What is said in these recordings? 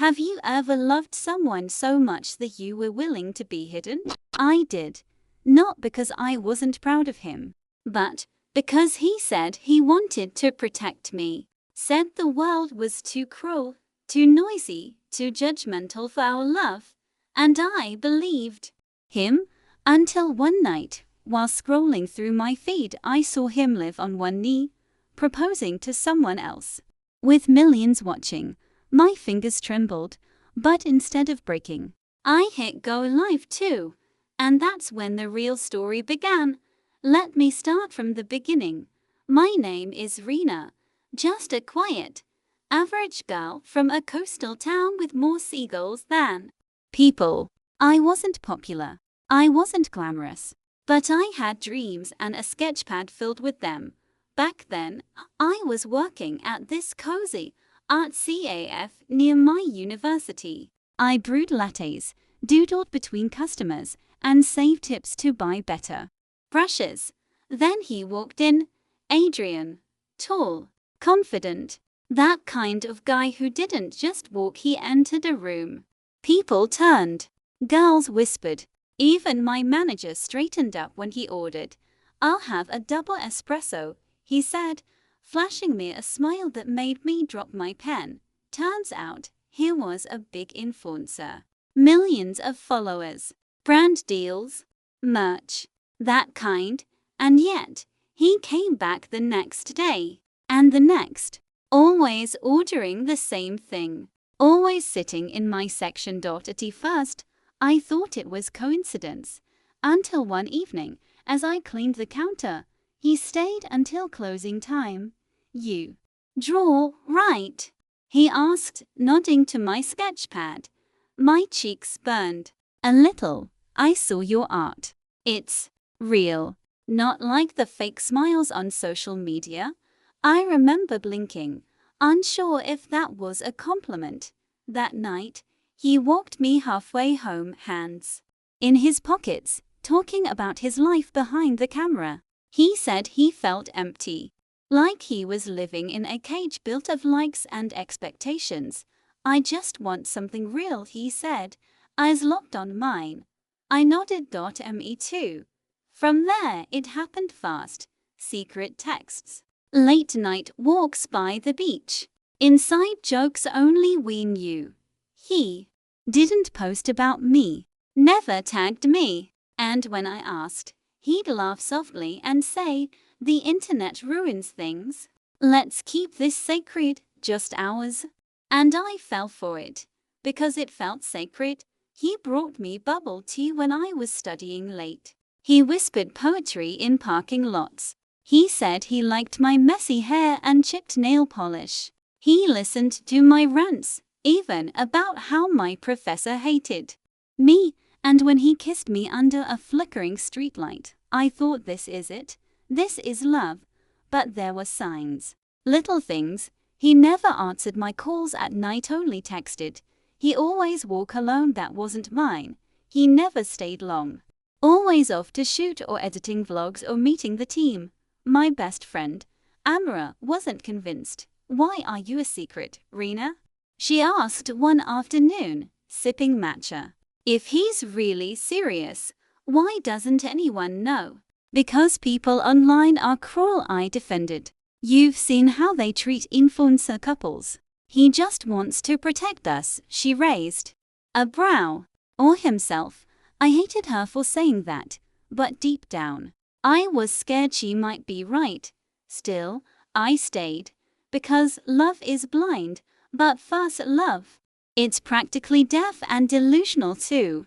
Have you ever loved someone so much that you were willing to be hidden? I did. Not because I wasn't proud of him, but because he said he wanted to protect me. Said the world was too cruel, too noisy, too judgmental for our love. And I believed him until one night, while scrolling through my feed, I saw him live on one knee, proposing to someone else. With millions watching, my fingers trembled, but instead of breaking, I hit go live too. And that's when the real story began. Let me start from the beginning. My name is Rena, just a quiet, average girl from a coastal town with more seagulls than people. I wasn't popular. I wasn't glamorous. But I had dreams and a sketchpad filled with them. Back then, I was working at this cozy art CAF near my university. I brewed lattes, doodled between customers, and saved tips to buy better brushes. Then he walked in, Adrian. Tall, confident, that kind of guy who didn't just walk, he entered a room. People turned. Girls whispered. Even my manager straightened up when he ordered. "I'll have a double espresso," he said, flashing me a smile that made me drop my pen. Turns out, he was a big influencer. Millions of followers, brand deals, merch, that kind. And yet, he came back the next day, and the next, always ordering the same thing, always sitting in my section. At first, I thought it was coincidence, until one evening, as I cleaned the counter, he stayed until closing time. "You draw, right?" he asked, nodding to my sketchpad. My cheeks burned a little. "I saw your art. It's real, not like the fake smiles on social media." I remember blinking, unsure if that was a compliment. That night, he walked me halfway home, hands in his pockets, talking about his life behind the camera. He said he felt empty, like he was living in a cage built of likes and expectations. "I just want something real," he said, eyes locked on mine. I nodded. Me too. From there, it happened fast. Secret texts, late night walks by the beach, inside jokes only we knew. He didn't post about me, never tagged me, and when I asked, he'd laugh softly and say, "The internet ruins things. Let's keep this sacred, just ours." And I fell for it, because it felt sacred. He brought me bubble tea when I was studying late. He whispered poetry in parking lots. He said he liked my messy hair and chipped nail polish. He listened to my rants, even about how my professor hated me. And when he kissed me under a flickering streetlight, I thought, this is it. This is love. But there were signs. Little things. He never answered my calls at night, only texted. He always walked alone, that wasn't mine. He never stayed long. Always off to shoot or editing vlogs or meeting the team. My best friend, Amara, wasn't convinced. "Why are you a secret, Rena?" she asked one afternoon, sipping matcha. "If he's really serious, why doesn't anyone know?" "Because people online are cruel," I defended. "You've seen how they treat influencer couples. He just wants to protect us," she raised a brow. Or himself. I hated her for saying that, but deep down, I was scared she might be right. Still, I stayed, because love is blind, but first love, it's practically deaf and delusional too.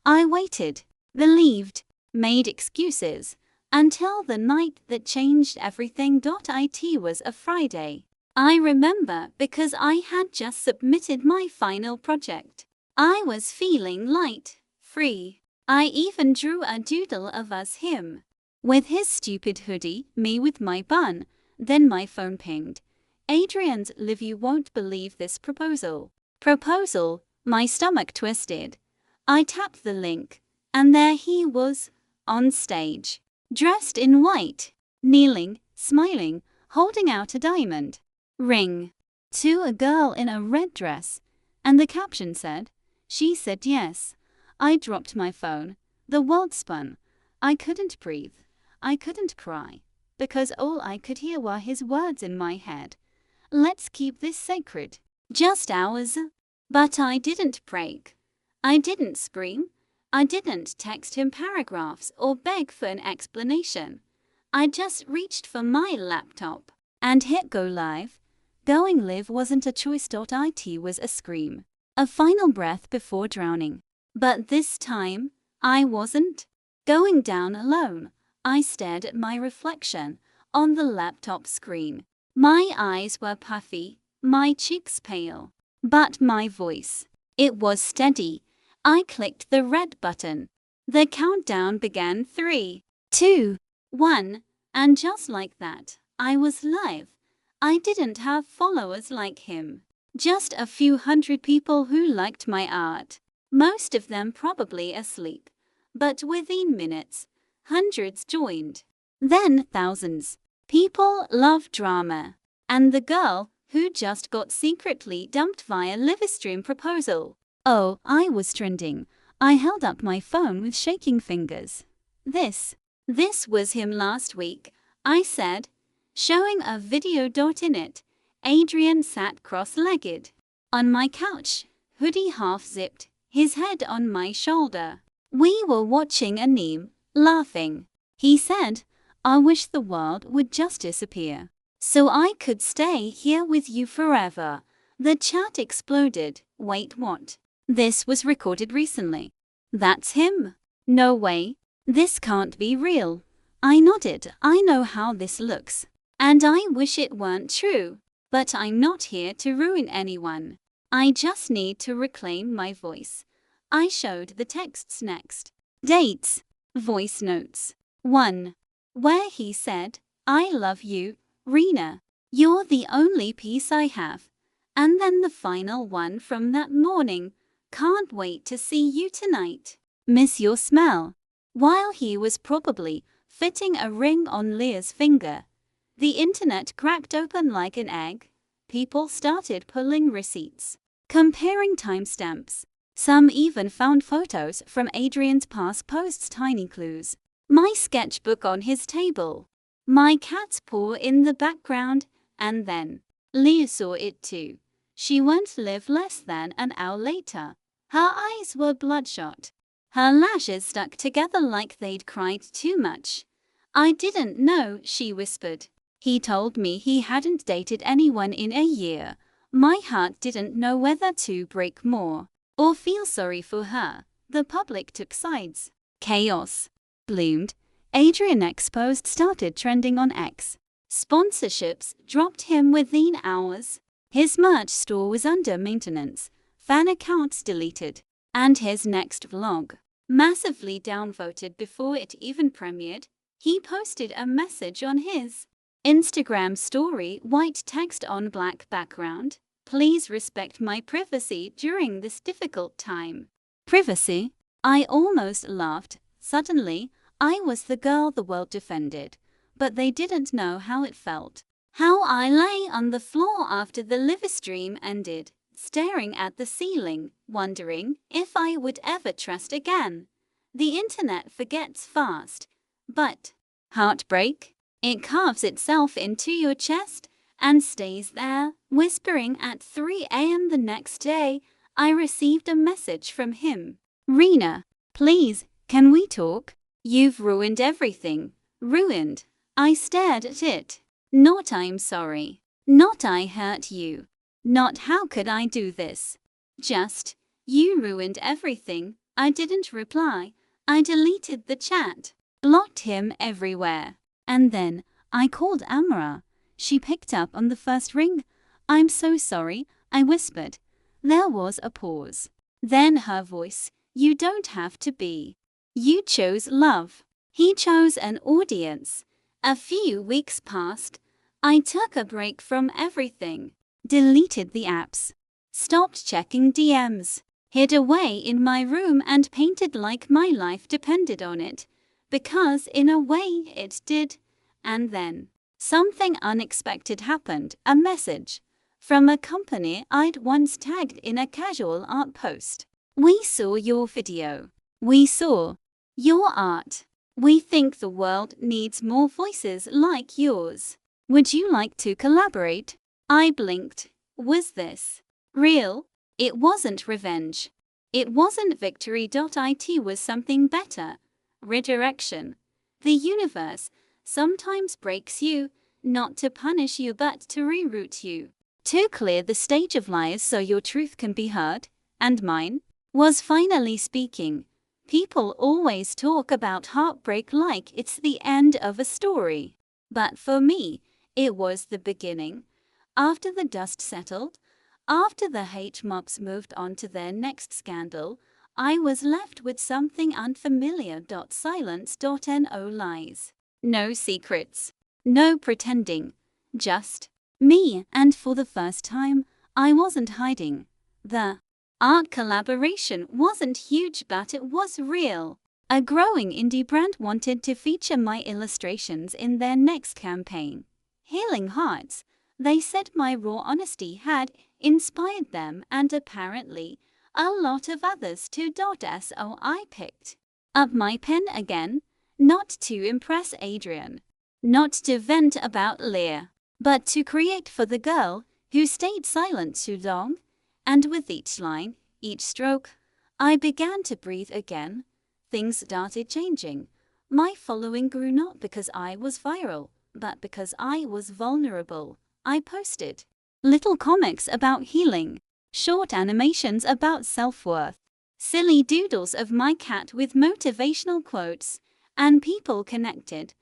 I waited, believed, made excuses, until the night that changed everything. It was a Friday. I remember because I had just submitted my final project. I was feeling light, free. I even drew a doodle of us, him with his stupid hoodie, me with my bun. Then my phone pinged. "Adrian's live, you won't believe this proposal." Proposal, my stomach twisted. I tapped the link, and there he was, on stage, dressed in white, kneeling, smiling, holding out a diamond ring to a girl in a red dress, And the caption said, "She said yes." I dropped my phone. The world spun. I couldn't breathe. I couldn't cry. Because all I could hear were his words in my head. "Let's keep this sacred. Just ours." But I didn't break. I didn't scream. I didn't text him paragraphs or beg for an explanation. I just reached for my laptop and hit go live. Going live wasn't a choice. It was a scream. A final breath before drowning. But this time, I wasn't going down alone. I stared at my reflection on the laptop screen. My eyes were puffy, my cheeks pale. But my voice, it was steady. I clicked the red button. The countdown began. 3, 2, 1. And just like that, I was live. I didn't have followers like him. Just a few hundred people who liked my art. Most of them probably asleep. But within minutes, hundreds joined. Then thousands. People love drama. And the girl who just got secretly dumped via livestream proposal. Oh, I was trending. I held up my phone with shaking fingers. This was him last week, I said, showing a video. In it, Adrian sat cross-legged on my couch, hoodie half-zipped, his head on my shoulder. We were watching anime, laughing. He said, "I wish the world would just disappear, so I could stay here with you forever." The chat exploded. Wait, what? This was recorded recently. That's him? No way. This can't be real. I nodded. I know how this looks. And I wish it weren't true. But I'm not here to ruin anyone. I just need to reclaim my voice. I showed the texts next. Dates. Voice notes. 1. Where he said, "I love you, Rena. You're the only peace I have." And then the final one from that morning. "Can't wait to see you tonight. Miss your smell." While he was probably fitting a ring on Leah's finger, the internet cracked open like an egg. People started pulling receipts, comparing timestamps. Some even found photos from Adrian's past posts. Tiny clues. My sketchbook on his table. My cat's paw in the background. And then Leah saw it too. She went live less than an hour later. Her eyes were bloodshot. Her lashes stuck together like they'd cried too much. "I didn't know," she whispered. "He told me he hadn't dated anyone in a year." My heart didn't know whether to break more or feel sorry for her. The public took sides. Chaos bloomed. Adrian exposed started trending on X. Sponsorships dropped him within hours. His merch store was under maintenance. Fan accounts deleted. And his next vlog, massively downvoted before it even premiered. He posted a message on his Instagram story, white text on black background. "Please respect my privacy during this difficult time." Privacy? I almost laughed. Suddenly, I was the girl the world defended. But they didn't know how it felt. How I lay on the floor after the livestream ended, staring at the ceiling, wondering if I would ever trust again. The internet forgets fast. But heartbreak? It carves itself into your chest and stays there. Whispering at 3 a.m. the next day, I received a message from him. "Rena, please, can we talk? You've ruined everything." Ruined. I stared at it. Not "I'm sorry." Not "I hurt you." Not "how could I do this." Just, "You ruined everything." I didn't reply. I deleted the chat. Blocked him everywhere. And then, I called Amara. She picked up on the first ring. "I'm so sorry," I whispered. There was a pause. Then her voice, "You don't have to be. You chose love." He chose an audience. A few weeks passed. I took a break from everything. Deleted the apps. Stopped checking DMs. Hid away in my room and painted like my life depended on it. Because in a way it did. And then something unexpected happened. A message from a company I'd once tagged in a casual art post. We saw your video. We saw your art. We think the world needs more voices like yours. Would you like to collaborate? I blinked. Was this real? It wasn't revenge. It wasn't victory. It was something better. Redirection. The universe sometimes breaks you, not to punish you but to reroute you. To clear the stage of lies so your truth can be heard, and mine was finally speaking. People always talk about heartbreak like it's the end of a story. But for me, it was the beginning. After the dust settled, after the hate mobs moved on to their next scandal, I was left with something unfamiliar. Silence.no lies. No secrets. No pretending. Just me, and for the first time, I wasn't hiding. The art collaboration wasn't huge, but it was real. A growing indie brand wanted to feature my illustrations in their next campaign. Healing Hearts. They said my raw honesty had inspired them and apparently a lot of others too. So I picked up my pen again, not to impress Adrian, not to vent about Leah, but to create for the girl who stayed silent too long. And with each line, each stroke, I began to breathe again. Things started changing. My following grew not because I was viral, but because I was vulnerable. I posted little comics about healing, short animations about self-worth, silly doodles of my cat with motivational quotes, and people connected.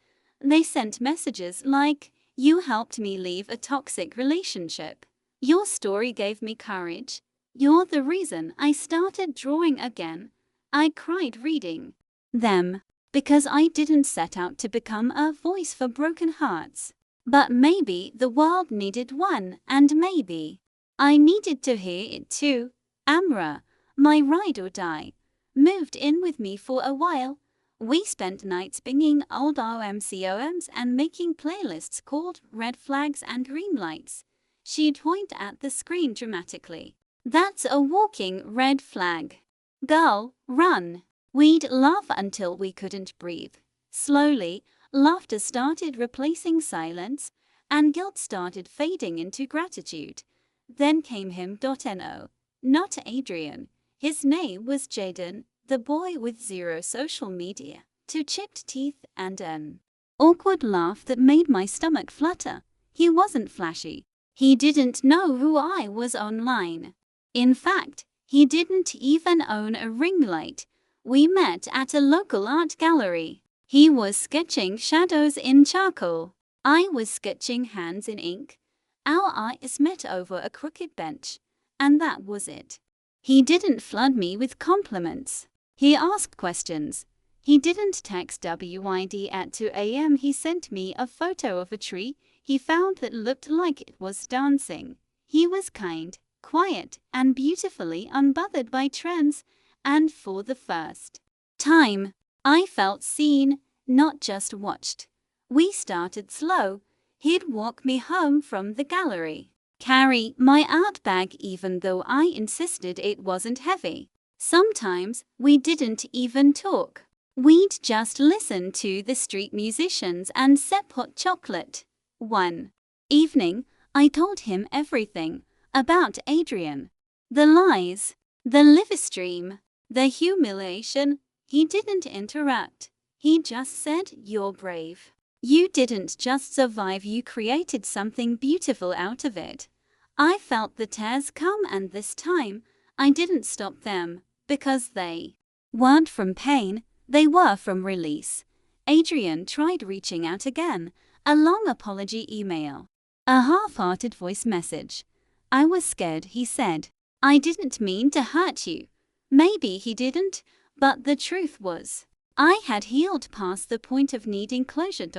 They sent messages like, "You helped me leave a toxic relationship. Your story gave me courage. You're the reason I started drawing again." I cried reading them, because I didn't set out to become a voice for broken hearts. But maybe the world needed one, and maybe I needed to hear it too. Amra, my ride or die, moved in with me for a while. We spent nights binging old RMCOMs and making playlists called Red Flags and Green Lights. She'd point at the screen dramatically. "That's a walking red flag. Girl, run." We'd laugh until we couldn't breathe. Slowly, laughter started replacing silence, and guilt started fading into gratitude. Then came him.no, not Adrian. His name was Jaden, the boy with zero social media, two chipped teeth, and an awkward laugh that made my stomach flutter. He wasn't flashy. He didn't know who I was online. In fact, he didn't even own a ring light. We met at a local art gallery. He was sketching shadows in charcoal. I was sketching hands in ink. Our eyes met over a crooked bench, and that was it. He didn't flood me with compliments. He asked questions. He didn't text WID at 2 a.m. He sent me a photo of a tree he found that looked like it was dancing. He was kind, quiet, and beautifully unbothered by trends, and for the first time, I felt seen, not just watched. We started slow. He'd walk me home from the gallery, carry my art bag even though I insisted it wasn't heavy. Sometimes we didn't even talk. We'd just listen to the street musicians and sip hot chocolate. One evening, I told him everything about Adrian. The lies, the live stream, the humiliation. He didn't interrupt. He just said, "You're brave. You didn't just survive, you created something beautiful out of it." I felt the tears come, and this time, I didn't stop them, because they weren't from pain, they were from release. Adrian tried reaching out again, a long apology email, a half-hearted voice message. "I was scared," he said. "I didn't mean to hurt you." Maybe he didn't, but the truth was, I had healed past the point of needing closure.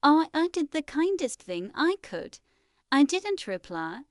I did the kindest thing I could. I didn't reply.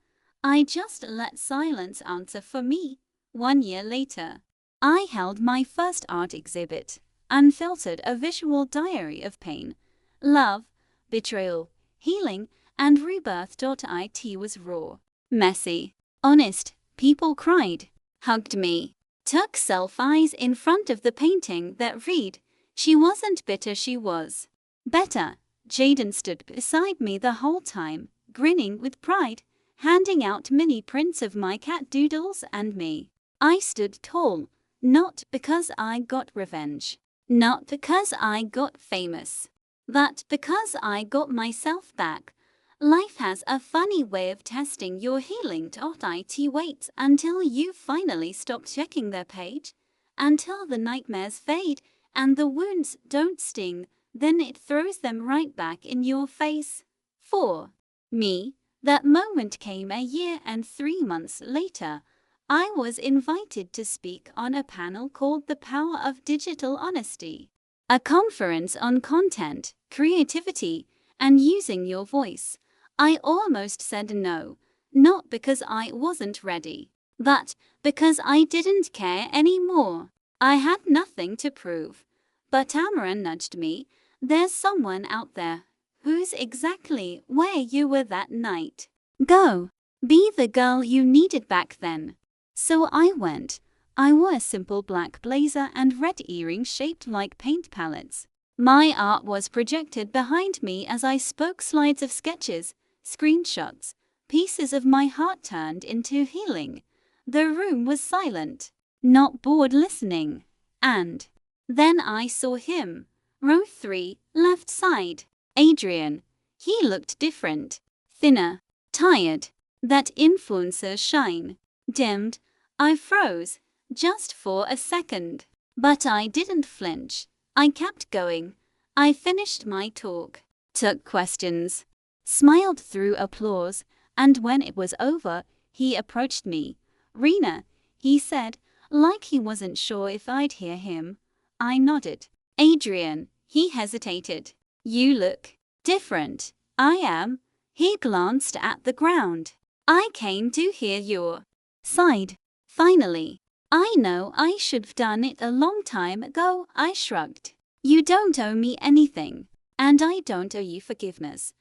I just let silence answer for me. 1 year later, I held my first art exhibit, Unfiltered, a visual diary of pain, love, betrayal, healing, and rebirth. It was raw, messy, honest. People cried, hugged me, took selfies in front of the painting that read, "She wasn't bitter, she was better." Jaden stood beside me the whole time, grinning with pride, handing out mini prints of my cat Doodles and me. I stood tall, not because I got revenge, not because I got famous, but because I got myself back. Life has a funny way of testing your healing. It waits until you finally stop checking their page, until the nightmares fade and the wounds don't sting, then it throws them right back in your face. For me, that moment came a year and 3 months later. I was invited to speak on a panel called The Power of Digital Honesty, a conference on content, creativity, and using your voice. I almost said no, not because I wasn't ready, but because I didn't care anymore. I had nothing to prove. But Tamara nudged me. "There's someone out there who's exactly where you were that night. Go. Be the girl you needed back then." So I went. I wore a simple black blazer and red earrings shaped like paint palettes. My art was projected behind me as I spoke, slides of sketches, screenshots, pieces of my heart turned into healing. The room was silent, not bored listening. And then I saw him. Row 3, left side. Adrian. He looked different. Thinner. Tired. That influencer shine dimmed. I froze, just for a second. But I didn't flinch. I kept going. I finished my talk, took questions, smiled through applause, and when it was over, he approached me. "Rena," he said, like he wasn't sure if I'd hear him. I nodded. "Adrian," he hesitated. "You look different." "I am." He glanced at the ground. "I came to hear your side. Finally." "I know I should've done it a long time ago," I shrugged. "You don't owe me anything, and I don't owe you forgiveness.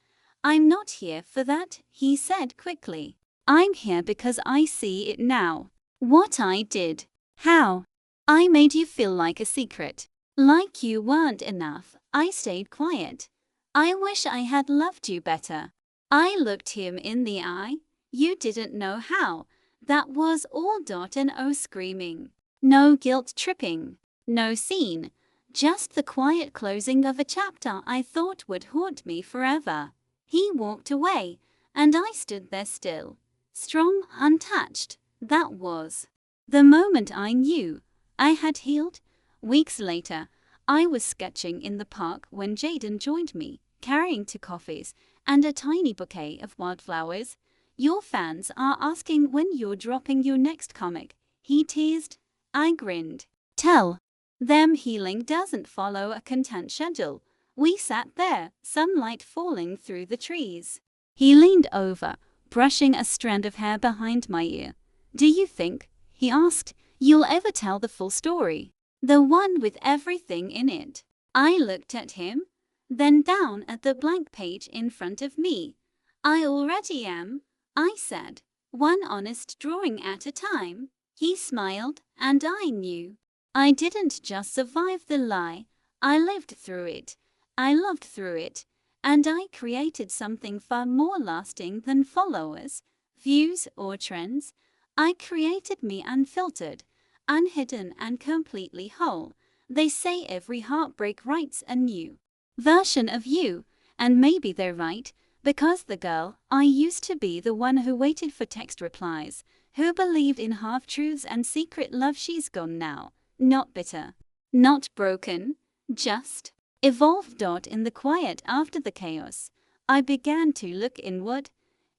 I'm not here for that," he said quickly. "I'm here because I see it now. What I did. How I made you feel like a secret. Like you weren't enough." I stayed quiet. "I wish I had loved you better." I looked him in the eye. "You didn't know how." That was all. And oh, screaming. No guilt tripping. No scene. Just the quiet closing of a chapter I thought would haunt me forever. He walked away, and I stood there still, strong, untouched. That was the moment I knew I had healed. Weeks later, I was sketching in the park when Jaden joined me, carrying 2 coffees and a tiny bouquet of wildflowers. "Your fans are asking when you're dropping your next comic," he teased. I grinned. "Tell them healing doesn't follow a content schedule." We sat there, sunlight falling through the trees. He leaned over, brushing a strand of hair behind my ear. "Do you think," he asked, "you'll ever tell the full story? The one with everything in it?" I looked at him, then down at the blank page in front of me. "I already am," I said, "one honest drawing at a time." He smiled, and I knew. I didn't just survive the lie, I lived through it. I loved through it, and I created something far more lasting than followers, views, or trends. I created me unfiltered, unhidden, and completely whole. They say every heartbreak writes a new version of you, and maybe they're right. Because the girl I used to be, the one who waited for text replies, who believed in half-truths and secret love, she's gone now. Not bitter, not broken, just evolved. In the quiet after the chaos, I began to look inward,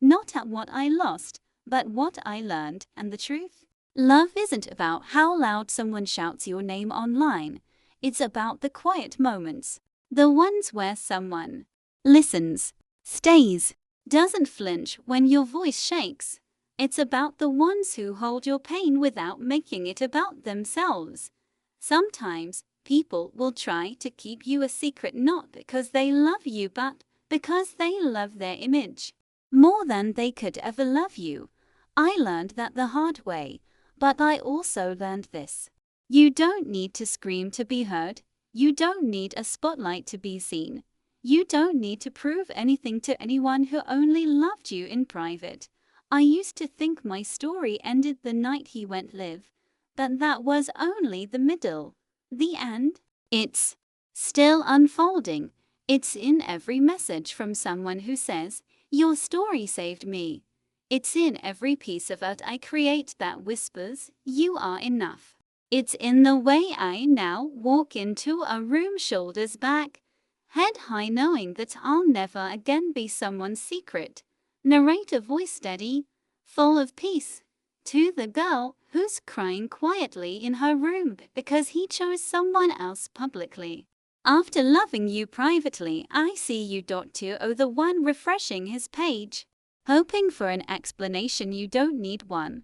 not at what I lost, but what I learned. And the truth? Love isn't about how loud someone shouts your name online. It's about the quiet moments, the ones where someone listens, stays, doesn't flinch when your voice shakes. It's about the ones who hold your pain without making it about themselves. Sometimes people will try to keep you a secret, not because they love you, but because they love their image more than they could ever love you. I learned that the hard way, but I also learned this. You don't need to scream to be heard. You don't need a spotlight to be seen. You don't need to prove anything to anyone who only loved you in private. I used to think my story ended the night he went live, but that was only the middle. The end? It's still unfolding. It's in every message from someone who says, "Your story saved me." It's in every piece of art I create that whispers, "You are enough." It's in the way I now walk into a room shoulders back, head high, knowing that I'll never again be someone's secret. Narrator voice steady, full of peace, to the girl who's crying quietly in her room because he chose someone else publicly. After loving you privately, I see you. The one refreshing his page, hoping for an explanation, you don't need one.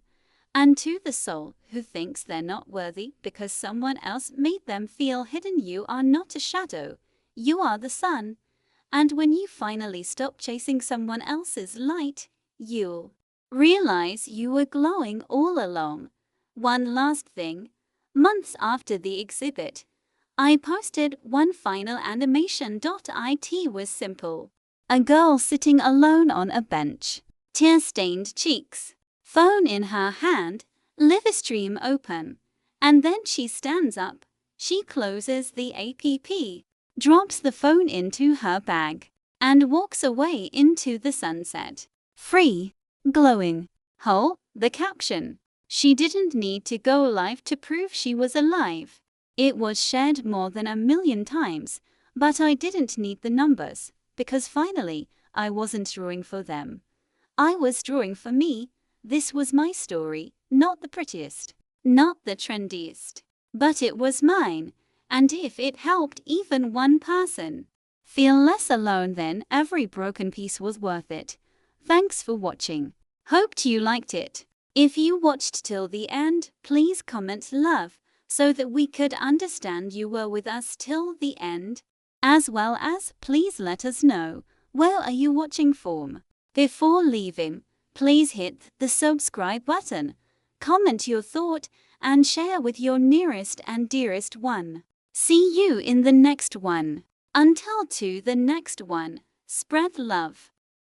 And to the soul who thinks they're not worthy because someone else made them feel hidden, you are not a shadow, you are the sun. And when you finally stop chasing someone else's light, you'll realize you were glowing all along. One last thing. Months after the exhibit, I posted one final animation. It was simple. A girl sitting alone on a bench, tear-stained cheeks, phone in her hand, live stream open. And then she stands up, she closes the app, drops the phone into her bag, and walks away into the sunset. Free, glowing, whole. The caption. She didn't need to go live to prove she was alive. It was shared more than 1 million times, but I didn't need the numbers, because finally, I wasn't drawing for them. I was drawing for me. This was my story, not the prettiest, not the trendiest, but it was mine, and if it helped even one person feel less alone, then every broken piece was worth it. Thanks for watching. Hoped you liked it. If you watched till the end, please comment love, so that we could understand you were with us till the end. As well as, please let us know, where are you watching from? Before leaving, please hit the subscribe button, comment your thought, and share with your nearest and dearest one. See you in the next one. Until to the next one, spread love.